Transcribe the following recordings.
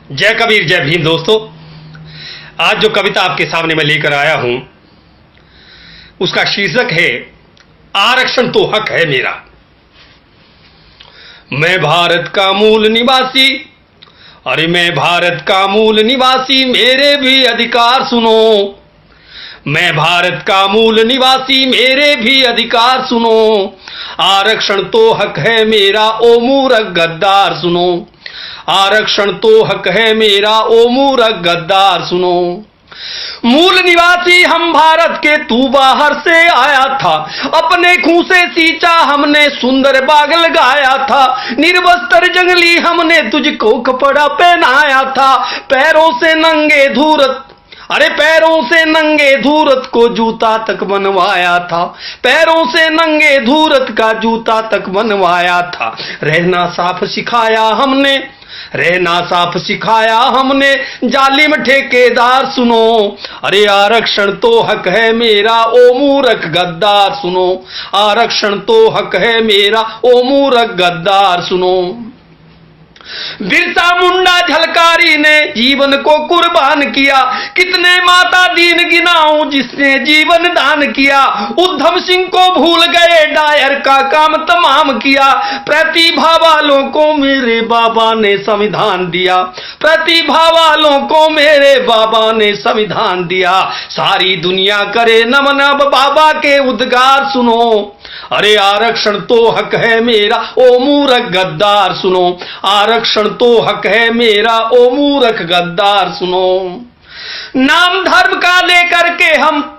जय कबीर जय भीम। दोस्तों, आज जो कविता आपके सामने मैं लेकर आया हूं उसका शीर्षक है आरक्षण तो हक है मेरा। मैं भारत का मूल निवासी, अरे मैं भारत का मूल निवासी, मेरे भी अधिकार सुनो। मैं भारत का मूल निवासी, मेरे भी अधिकार सुनो। आरक्षण तो हक है मेरा, ओ मूर्ख गद्दार सुनो। आरक्षण तो हक है मेरा, ओ मूर्ख गद्दार सुनो। मूल निवासी हम भारत के, तू बाहर से आया था। अपने खून से सींचा हमने सुंदर बाग लगाया था। निर्वस्त्र जंगली हमने तुझको कपड़ा पहनाया था। पैरों से नंगे धूरत, अरे पैरों से नंगे धूरत को जूता तक बनवाया था। पैरों से नंगे धूरत का जूता तक बनवाया था। रहना साफ सिखाया हमने, रहना साफ सिखाया हमने, जालिम ठेकेदार सुनो। अरे आरक्षण तो हक है मेरा, ओ मूर्ख गद्दार सुनो। आरक्षण तो हक है मेरा, ओ मूर्ख गद्दार सुनो। बिरसा मुंडा झलकारी ने जीवन को कुर्बान किया। कितने माता दीन गिनाऊं जिसने जीवन दान किया। उद्धम सिंह को भूल गए, डायर का काम तमाम किया। प्रतिभा वालों को मेरे बाबा ने संविधान दिया। प्रतिभा वालों को मेरे बाबा ने संविधान दिया। सारी दुनिया करे नमन, अब बाबा के उद्गार सुनो। अरे आरक्षण तो हक है मेरा, ओ मूर्ख गद्दार सुनो। आरक्षण तो हक है मेरा, ओ मूर्ख गद्दार सुनो। नाम धर्म का लेकर के हम,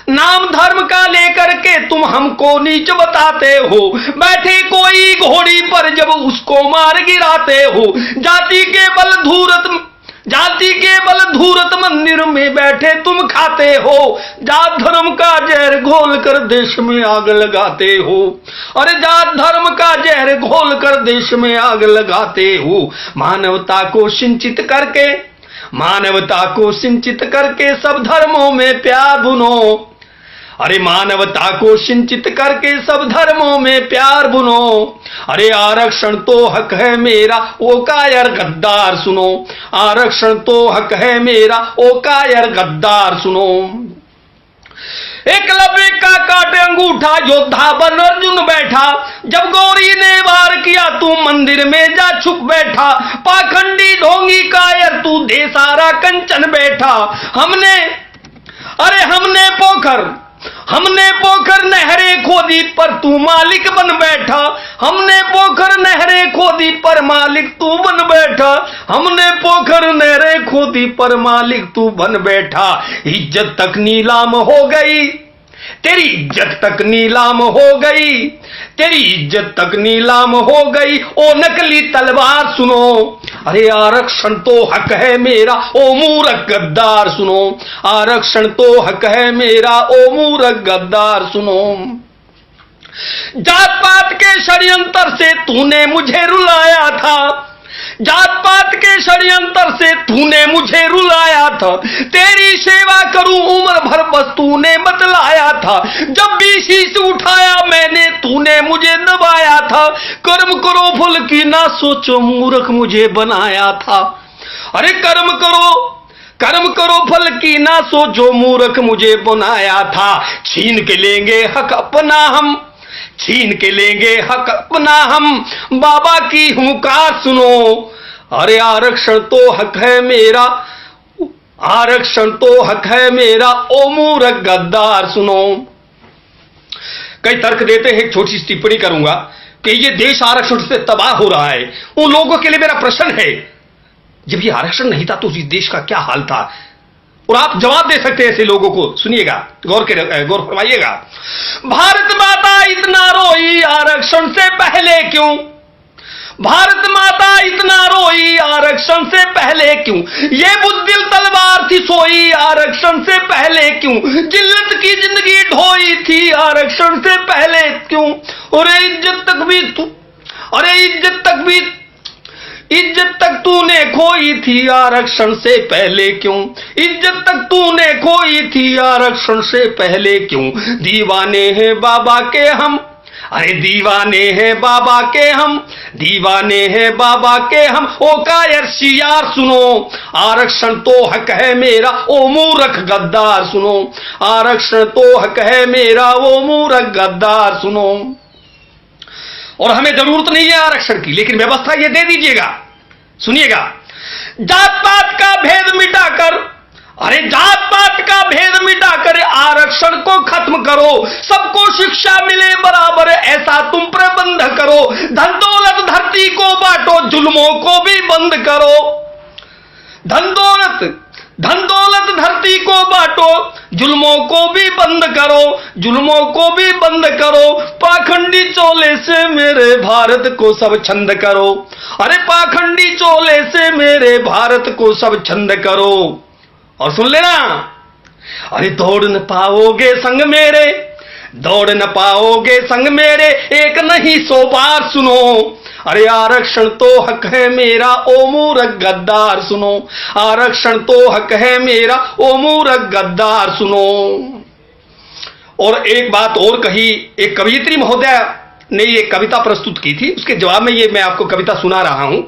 नाम धर्म का लेकर के तुम हमको नीच बताते हो। बैठे कोई घोड़ी पर जब उसको मार गिराते हो। जाति के बल धूरत, जाति के बल धूरत मंदिर में बैठे तुम खाते हो। जात धर्म का जहर घोल कर देश में आग लगाते हो। अरे जात धर्म का जहर घोल कर देश में आग लगाते हो। मानवता को सिंचित करके, मानवता को सिंचित करके सब धर्मों में प्यार बुनो। अरे मानवता को सिंचित करके सब धर्मों में प्यार बुनो। अरे आरक्षण तो हक है मेरा, ओ कायर गद्दार सुनो। आरक्षण तो हक है मेरा, ओ कायर गद्दार सुनो। एकलव्य का काटे अंगूठा, योद्धा बन अर्जुन बैठा। जब गौरी ने वार किया तू मंदिर में जा छुप बैठा। पाखंडी ढोंगी कायर तू दे सारा कंचन बैठा। हमने, अरे हमने पोखर नहरें खोदी पर तू मालिक बन बैठा। हमने पोखर नहरें खोदी पर मालिक तू बन बैठा। हमने पोखर नहरें खोदी पर मालिक तू बन बैठा। इज्जत तक नीलाम हो गई, तेरी इज्जत तक नीलाम हो गई। तेरी इज्जत तक नीलाम हो गई, ओ नकली तलवार सुनो। अरे आरक्षण तो हक है मेरा, ओ मूर्ख गद्दार सुनो। आरक्षण तो हक है मेरा, ओ मूर्ख गद्दार सुनो। जात पात के षड्यंत्र से तूने मुझे रुलाया था। जात पात के षड्यंत्र से तूने मुझे रुलाया था। तेरी सेवा करूं उम्र भर बस तूने बतलाया था। जब भी शीश उठाया मैंने तूने मुझे दबाया था। कर्म करो फल की ना सोचो, मूर्ख मुझे बनाया था। अरे कर्म करो फल की ना सोचो, मूर्ख मुझे बनाया था। छीन के लेंगे हक अपना हम, छीन के लेंगे हक अपना हम। बाबा की हुंकार सुनो। अरे आरक्षण तो हक है मेरा, आरक्षण तो हक है मेरा, ओ मूर्ख गद्दार सुनो। कई तर्क देते हैं, एक छोटी सी टिप्पणी करूंगा कि ये देश आरक्षण से तबाह हो रहा है। उन लोगों के लिए मेरा प्रश्न है, जब ये आरक्षण नहीं था तो इस देश का क्या हाल था? और आप जवाब दे सकते हैं ऐसे लोगों को। सुनिएगा, गौर फरमाइएगा। भारत माता इतना रोई आरक्षण से पहले क्यों? भारत माता इतना रोई आरक्षण से पहले क्यों? ये बुद्धिल तलवार थी सोई आरक्षण से पहले क्यों? जिल्लत की जिंदगी ढोई थी आरक्षण से पहले क्यों? अरे इज्जत तक तूने खोई थी आरक्षण से पहले क्यों? इज्जत तक तूने खोई थी आरक्षण से पहले क्यों? दीवाने हैं बाबा के हम, अरे दीवाने हैं बाबा के हम, दीवाने हैं बाबा के हम, ओ कायर शियार सुनो, आरक्षण तो हक है मेरा, ओ मूर्ख गद्दार सुनो, आरक्षण तो हक है मेरा, ओ मूर्ख गद्दार सुनो। और हमें जरूरत नहीं है आरक्षण की, लेकिन व्यवस्था ये दे दीजिएगा। सुनिएगा, जात पात का भेद मिटाकर, अरे जात पात का भेद मिटाकर आरक्षण को खत्म करो, सबको शिक्षा मिले बराबर ऐसा तुम प्रबंध करो, धन दौलत धरती को बांटो, जुल्मों को भी बंद करो, धन दौलत धरती को बांटो, जुल्मों को भी बंद करो, जुल्मों को भी बंद करो, पाखंडी चोले से मेरे भारत को सब छंद करो, अरे पाखंडी चोले से मेरे भारत को सब छंद करो। और सुन लेना, अरे दौड़ न पाओगे संग मेरे, दौड़ न पाओगे संग मेरे, एक नहीं 100 बार सुनो, अरे आरक्षण तो हक है मेरा, ओ मूर्ख गद्दार सुनो, आरक्षण तो हक है मेरा, ओ मूर्ख गद्दार सुनो। और एक बात और कही, एक कवयित्री महोदया ने ये कविता प्रस्तुत की थी, उसके जवाब में ये मैं आपको कविता सुना रहा हूं।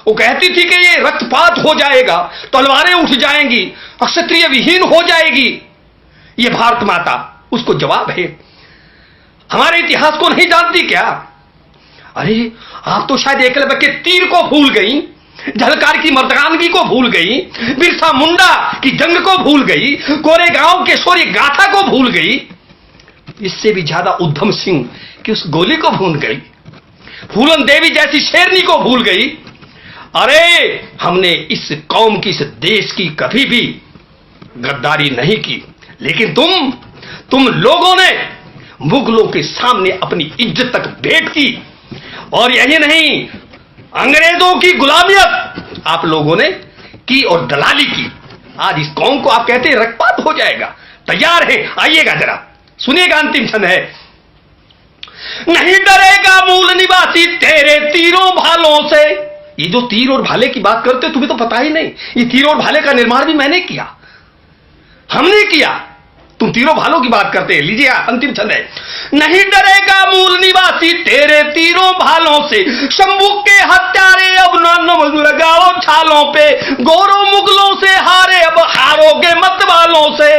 वो कहती थी कि ये रक्तपात हो जाएगा, तलवारें उठ जाएंगी, क्षत्रिय विहीन हो जाएगी ये भारत माता। उसको जवाब है, हमारे इतिहास को नहीं जानती क्या? अरे आप तो शायद एकलव्य के तीर को भूल गई, झलकार की मर्दानगी को भूल गई, बिरसा मुंडा की जंग को भूल गई, कोरेगांव के शौर्य गाथा को भूल गई, इससे भी ज्यादा उद्धम सिंह की उस गोली को भूल गई, फूलन देवी जैसी शेरनी को भूल गई। अरे हमने इस कौम की, इस देश की कभी भी गद्दारी नहीं की, लेकिन तुम लोगों ने मुगलों के सामने अपनी इज्जत तक भेंट की, और यही नहीं अंग्रेजों की गुलामियत आप लोगों ने की और दलाली की। आज इस कौम को आप कहते हैं रक्तपात हो जाएगा, तैयार है, आइएगा जरा सुनिएगा, अंतिम क्षण है। नहीं डरेगा मूल निवासी तेरे तीरों भालों से। ये जो तीर और भाले की बात करते तुम्हें तो पता ही नहीं, ये तीर और भाले का निर्माण भी मैंने किया, हमने किया, तुम तीरों भालों की बात करते हैं। लीजिए अंतिम छंद है, नहीं डरेगा मूल निवासी तेरे तीरों भालों से, शंभू के हत्यारे अब न लगाओ छालों पे, गोरों मुगलों से हारे अब हारोगे मत वालों से,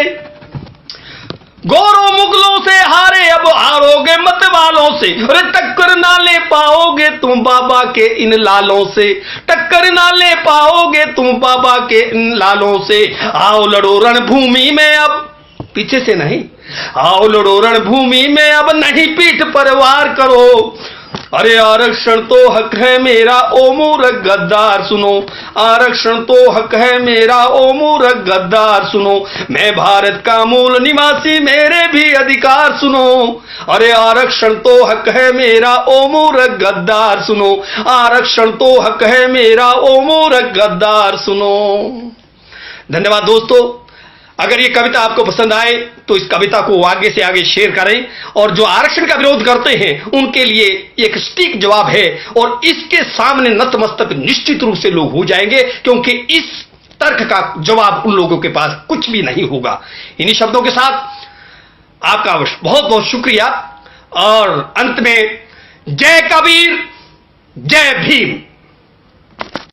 गोरों मुगलों से हारे अब हारोगे मत वालों से, अरे टक्कर ना ले पाओगे तुम बाबा के इन लालों से, टक्कर ना ले पाओगे तुम बाबा के इन लालों से। आओ लड़ो रणभूमि में अब, पीछे से नहीं, आओ लड़ो रणभूमि में अब, नहीं पीठ पर वार करो, अरे आरक्षण तो हक है मेरा, ओ मूर्ख गद्दार सुनो, आरक्षण तो हक है मेरा, ओ मूर्ख गद्दार सुनो, मैं भारत का मूल निवासी मेरे भी अधिकार सुनो, अरे आरक्षण तो हक है मेरा, ओ मूर्ख गद्दार सुनो, आरक्षण तो हक है मेरा, ओ मूर्ख गद्दार सुनो। धन्यवाद दोस्तों, अगर ये कविता आपको पसंद आए तो इस कविता को आगे से आगे शेयर करें, और जो आरक्षण का विरोध करते हैं उनके लिए एक सटीक जवाब है, और इसके सामने नतमस्तक निश्चित रूप से लोग हो जाएंगे, क्योंकि इस तर्क का जवाब उन लोगों के पास कुछ भी नहीं होगा। इन्हीं शब्दों के साथ आपका बहुत बहुत शुक्रिया, और अंत में जय कबीर, जय भीम।